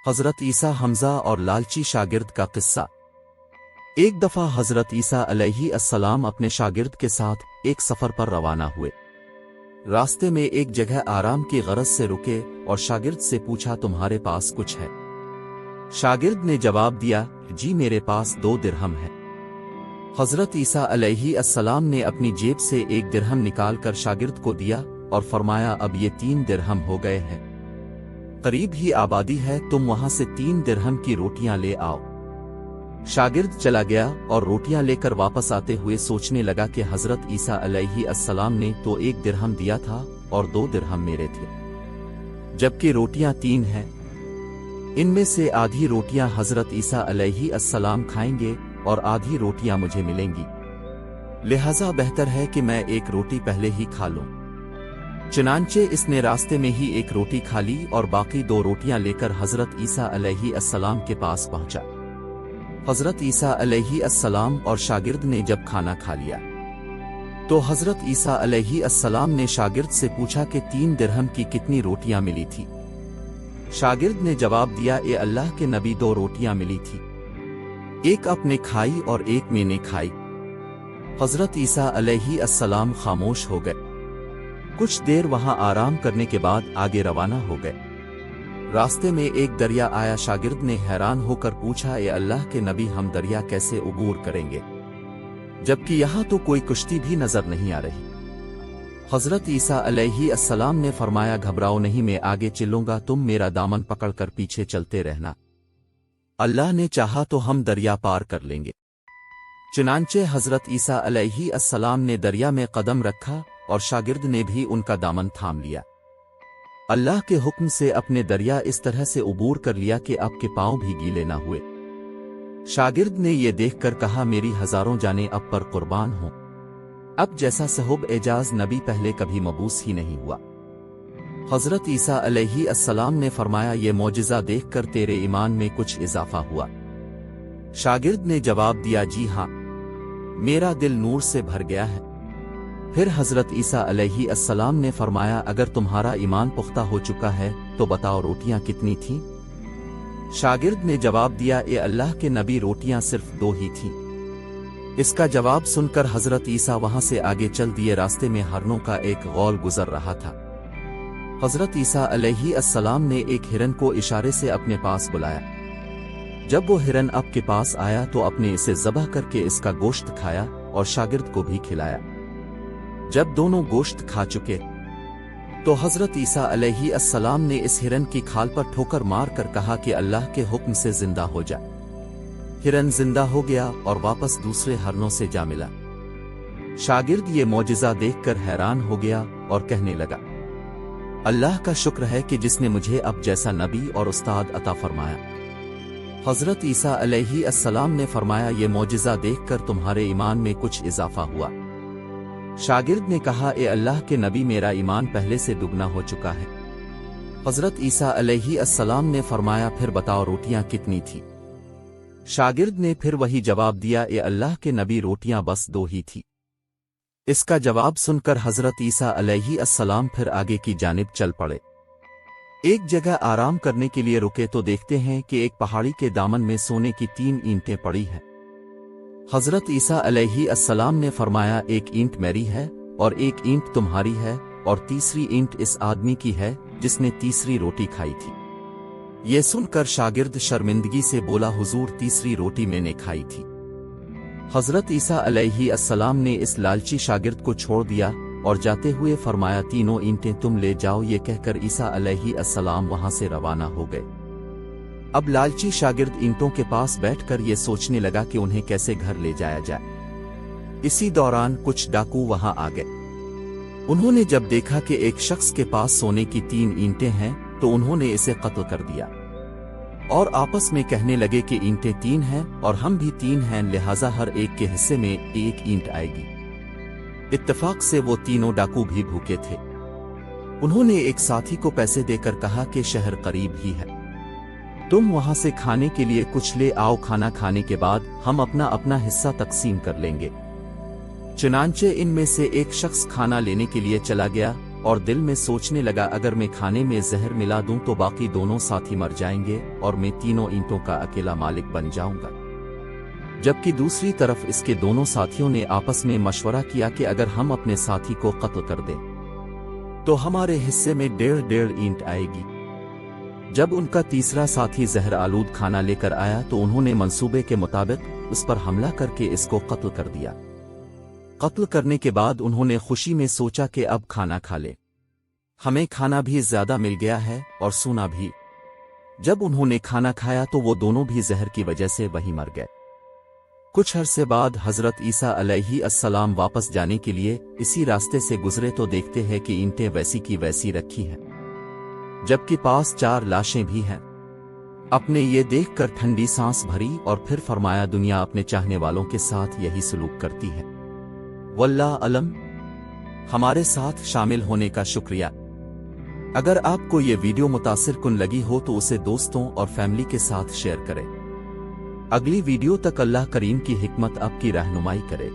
हज़रत ईसा हमज़ा और लालची शागिर्द का किस्सा। एक दफ़ा हज़रत ईसा अलैहिस्सलाम अपने शागिर्द के साथ एक सफ़र पर रवाना हुए। रास्ते में एक जगह आराम की गरज से रुके और शागिर्द से पूछा, तुम्हारे पास कुछ है? शागिर्द ने जवाब दिया, जी मेरे पास 2 दिरहम है। हज़रत ईसा अलैहिस्सलाम ने अपनी जेब से 1 दिरहम निकालकर शागिर्द को दिया और फरमाया, अब ये 3 दिरहम हो गए हैं, करीब ही आबादी है, तुम वहां से 3 दिरहम की रोटियां ले आओ। शागिर्द चला गया और रोटियां लेकर वापस आते हुए सोचने लगा कि हज़रत ईसा अलैहिस्सलाम ने तो 1 दिरहम दिया था और 2 दिरहम मेरे थे, जबकि रोटियां 3 हैं। इनमें से आधी रोटियां हज़रत ईसा अलैहिस्सलाम खाएंगे और आधी रोटियां मुझे मिलेंगी, लिहाजा बेहतर है कि मैं 1 रोटी पहले ही खा लूं। चुनांचे इसने रास्ते में ही 1 रोटी खा ली और बाकी 2 रोटियां लेकर हज़रत ईसा अलैहिस्सलाम के पास पहुंचा। हज़रत ईसा अलैहिस्सलाम और शागिर्द ने जब खाना खा लिया तो हज़रत ईसा अलैहिस्सलाम ने शागिर्द से पूछा कि 3 दिरहम की कितनी रोटियां मिली थी? शागिर्द ने जवाब दिया, ए अल्लाह के नबी, 2 रोटियां मिली थी, 1 आपने खाई और 1 मैंने खाई। हज़रत ईसा अलैहिस्सलाम खामोश हो गए। कुछ देर वहां आराम करने के बाद आगे रवाना हो गए। रास्ते में एक दरिया आया। शागिर्द ने हैरान होकर पूछा, ए अल्लाह के नबी, हम दरिया कैसे उबूर करेंगे, जबकि यहां तो कोई कुश्ती भी नजर नहीं आ रही। हज़रत ईसा अलैहिस्सलाम ने फरमाया, घबराओ नहीं, मैं आगे चलूंगा, तुम मेरा दामन पकड़कर पीछे चलते रहना, अल्लाह ने चाहा तो हम दरिया पार कर लेंगे। चुनांचे हज़रत ईसा अलैहिस्सलाम ने दरिया में कदम रखा और शागिर्द ने भी उनका दामन थाम लिया। अल्लाह के हुक्म से अपने दरिया इस तरह से उबूर कर लिया कि आपके पांव भी गीले ना हुए। शागिर्द ने यह देखकर कहा, मेरी हजारों जानें अब पर कुर्बान हों, अब जैसा साहिब एजाज नबी पहले कभी मबूस ही नहीं हुआ। हज़रत ईसा अलैहिस्सलाम ने फरमाया, ये मौजिज़ा देखकर तेरे ईमान में कुछ इजाफा हुआ? शागिर्द ने जवाब दिया, जी हाँ, मेरा दिल नूर से भर गया है। फिर हज़रत ईसा अलैहिस्सलाम ने फरमाया, अगर तुम्हारा ईमान पुख्ता हो चुका है तो बताओ रोटियां कितनी थीं? शागिर्द ने जवाब दिया, ए अल्लाह के नबी, रोटियां सिर्फ 2 ही थीं। इसका जवाब सुनकर हज़रत ईसा वहां से आगे चल दिए। रास्ते में हरनों का एक गौल गुजर रहा था। हज़रत ईसा अलैहिस्सलाम ने एक हिरन को इशारे से अपने पास बुलाया। जब वो हिरन अब के पास आया तो अपने इसे ज़बह करके इसका गोश्त खाया और शागिर्द को भी खिलाया। जब दोनों गोश्त खा चुके तो हज़रत ईसा अलैहिस्सलाम ने इस हिरन की खाल पर ठोकर मार कर कहा कि अल्लाह के हुक्म से जिंदा हो जा। हिरन जिंदा हो गया और वापस दूसरे हरनों से जा मिला। शागिर्द ये मौजिज़ा देखकर हैरान हो गया और कहने लगा, अल्लाह का शुक्र है कि जिसने मुझे अब जैसा नबी और उस्ताद अता फरमाया। हज़रत ईसा अलैहिस्सलाम ने फरमाया, ये मौजिज़ा देखकर तुम्हारे ईमान में कुछ इजाफा हुआ? शागिर्द ने कहा, ए अल्लाह के नबी, मेरा ईमान पहले से दुगना हो चुका है। हज़रत ईसा अलैहिस्सलाम ने फरमाया, फिर बताओ रोटियां कितनी थी? शागिर्द ने फिर वही जवाब दिया, ए अल्लाह के नबी, रोटियां बस 2 ही थी। इसका जवाब सुनकर हज़रत ईसा अलैहिस्सलाम फिर आगे की जानिब चल पड़े। एक जगह आराम करने के लिए रुके तो देखते हैं कि एक पहाड़ी के दामन में सोने की 3 ईंटें पड़ी हैं। हज़रत ईसा अलैहिस्सलाम ने फरमाया, 1 ईंट मेरी है और 1 ईंट तुम्हारी है और तीसरी ईंट इस आदमी की है जिसने तीसरी रोटी खाई थी। ये सुनकर शागिर्द शर्मिंदगी से बोला, हुजूर, तीसरी रोटी मैंने खाई थी। हज़रत ईसा अलैहिस्सलाम ने इस लालची शागिर्द को छोड़ दिया और जाते हुए फरमाया, 3 ईंटें तुम ले जाओ। ये कहकर ईसा अलैहिस्सलाम वहां से रवाना हो गए। अब लालची शागिर्द ईंटों के पास बैठकर ये सोचने लगा कि उन्हें कैसे घर ले जाया जाए। इसी दौरान कुछ डाकू वहां आ गए। उन्होंने जब देखा कि एक शख्स के पास सोने की 3 ईंटें हैं तो उन्होंने इसे कत्ल कर दिया और आपस में कहने लगे कि ईंटें 3 हैं और हम भी 3 हैं, लिहाजा हर एक के हिस्से में 1 ईंट आएगी। इत्तेफाक से वो तीनों डाकू भी भूखे थे। उन्होंने एक साथी को पैसे देकर कहा कि शहर करीब ही है, तुम वहां से खाने के लिए कुछ ले आओ, खाना खाने के बाद हम अपना अपना हिस्सा तकसीम कर लेंगे। चुनांचे इनमें से एक शख्स खाना लेने के लिए चला गया اور دل میں سوچنے لگا اگر میں کھانے میں زہر ملا دوں تو باقی دونوں ساتھی مر جائیں گے اور میں تینوں اینٹوں کا اکیلا مالک بن جاؤں گا۔ جبکہ دوسری طرف اس کے دونوں ساتھیوں نے آپس میں مشورہ کیا کہ اگر ہم اپنے ساتھی کو قتل کر دیں تو ہمارے حصے میں 1.5 اینٹ آئے گی۔ جب ان کا تیسرا ساتھی زہر آلود کھانا لے کر آیا تو انہوں نے منصوبے کے مطابق اس پر حملہ کر کے اس کو قتل کر دیا۔ قتل کرنے کے بعد انہوں نے خوشی میں سوچا کہ اب کھانا کھا لے، ہمیں کھانا بھی زیادہ مل گیا ہے اور سونا بھی۔ جب انہوں نے کھانا کھایا تو وہ دونوں بھی زہر کی وجہ سے وہیں مر گئے۔ کچھ عرصے بعد حضرت عیسیٰ علیہ السلام واپس جانے کے لیے اسی راستے سے گزرے تو دیکھتے ہیں کہ اینٹیں ویسی کی ویسی رکھی ہیں، جبکہ پاس 4 لاشیں بھی ہیں۔ اپنے یہ دیکھ کر ٹھنڈی سانس بھری اور پھر فرمایا دنیا اپنے چاہنے والوں کے ساتھ یہی سلوک کرتی ہے۔ واللہ علم۔ ہمارے ساتھ شامل ہونے کا شکریہ۔ اگر آپ کو یہ ویڈیو متاثر کن لگی ہو تو اسے دوستوں اور فیملی کے ساتھ شیئر کریں۔ اگلی ویڈیو تک اللہ کریم کی حکمت آپ کی رہنمائی کرے۔